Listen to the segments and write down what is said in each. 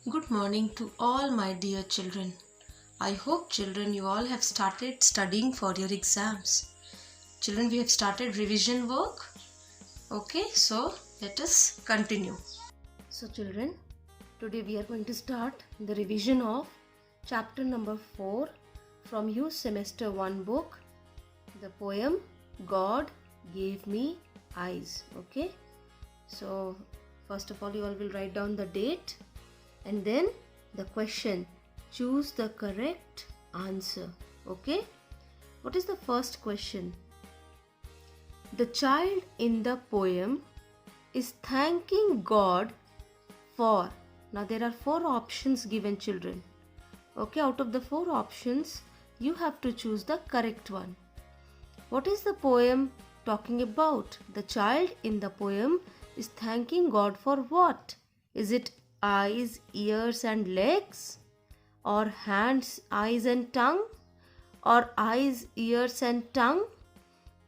Good morning to all my dear children. I hope, children, you all have started studying for your exams. Children, we have started revision work. Okay, so let us continue. So, children, today we are going to start the revision of chapter number 4 from your semester 1 book, the poem God Gave Me Eyes. Okay, so first of all, you all will write down the date and then the question. Choose the correct answer. Okay, what is the first question? The child in the poem is thanking God for. Now there are 4 options given, children. Okay, out of the 4 options you have to choose the correct one. What is the poem talking about? The child in the poem is thanking God for what? Is it eyes, ears and legs? Or hands, eyes and tongue? Or eyes, ears and tongue?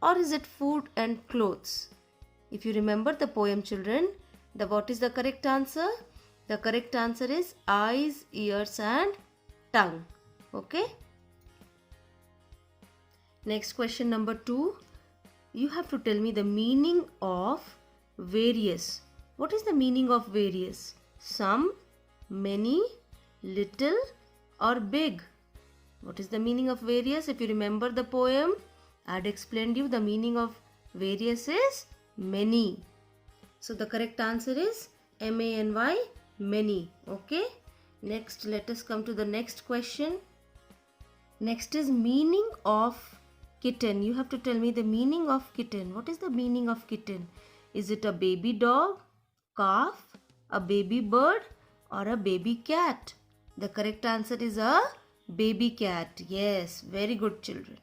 Or is it food and clothes? If you remember the poem, children, what is the correct answer? The correct answer is eyes, ears and tongue. Okay? Next question number 2. You have to tell me the meaning of various. What is the meaning of various? Some, many, little or big? What is the meaning of various? If you remember the poem, I had explained you the meaning of various is many. So the correct answer is M-A-N-Y, many. Okay. Next, let us come to the next question. Next is meaning of kitten. You have to tell me the meaning of kitten. What is the meaning of kitten? Is it a baby dog, calf, a baby bird or a baby cat? The correct answer is a baby cat. Yes, very good, children.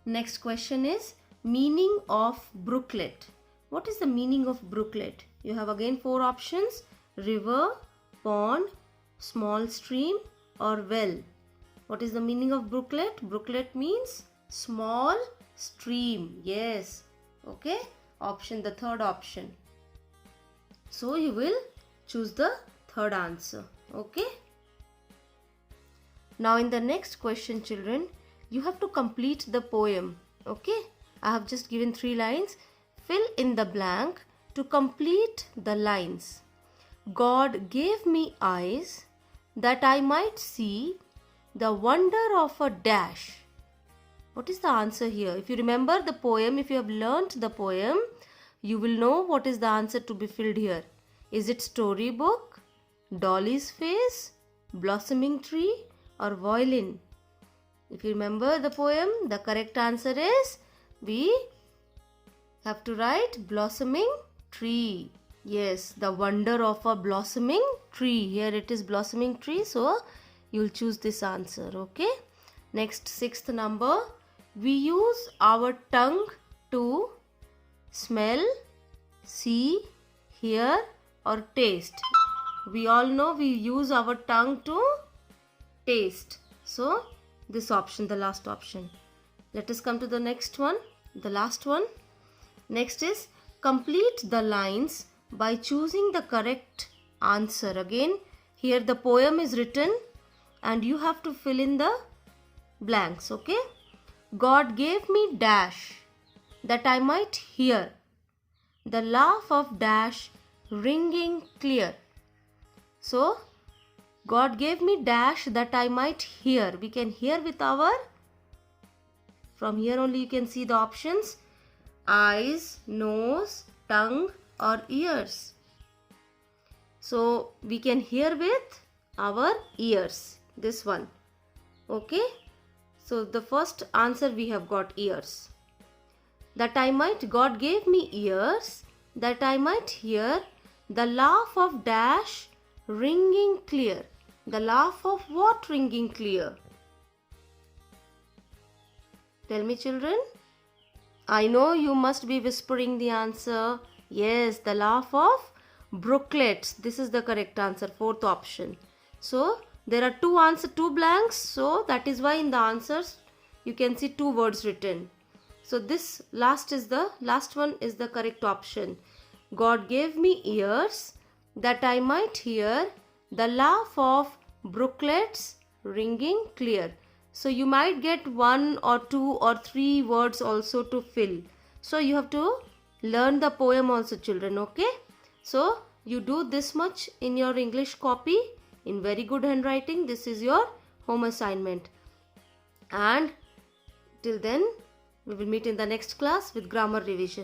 Next question is meaning of brooklet. What is the meaning of brooklet? You have again 4 options: river, pond, small stream or well. What is the meaning of brooklet? Brooklet means small stream. Yes. Okay. The third option. So you will choose the third answer. Okay. Now in the next question, children, you have to complete the poem. Okay. I have just given 3 lines. Fill in the blank to complete the lines. God gave me eyes that I might see the wonder of a dash. What is the answer here? If you remember the poem, if you have learnt the poem, you will know what is the answer to be filled here. Is it storybook, Dolly's face, blossoming tree or violin? If you remember the poem, the correct answer is we have to write blossoming tree. Yes, the wonder of a blossoming tree. Here it is blossoming tree. So you will choose this answer. Okay. Next, 6th number. We use our tongue to smell, see, hear or taste. We all know we use our tongue to taste. So this option, the last option. Let us come to the next one, the last one. Next is complete the lines by choosing the correct answer. Again, here the poem is written and you have to fill in the blanks. Okay. God gave me dash that I might hear the laugh of dash ringing clear. So God gave me dash that I might hear. We can hear with our, from here only you can see the options: eyes, nose, tongue or ears. So we can hear with our ears. This one. Okay. So the first answer we have got ears. That I might, God gave me ears that I might hear the laugh of dash ringing clear. The laugh of what ringing clear? Tell me, children. I know you must be whispering the answer. Yes, the laugh of brooklets. This is the correct answer, 4th option. So there are 2 blanks. So that is why in the answers you can see 2 words written. So this last one is the correct option. God gave me ears that I might hear The laugh of brooklets ringing clear. So you might get 1 or 2 or 3 words also to fill. So you have to learn the poem also, children, okay? So you do this much in your English copy in very good handwriting. This is your home assignment. And till then, we will meet in the next class with grammar revision.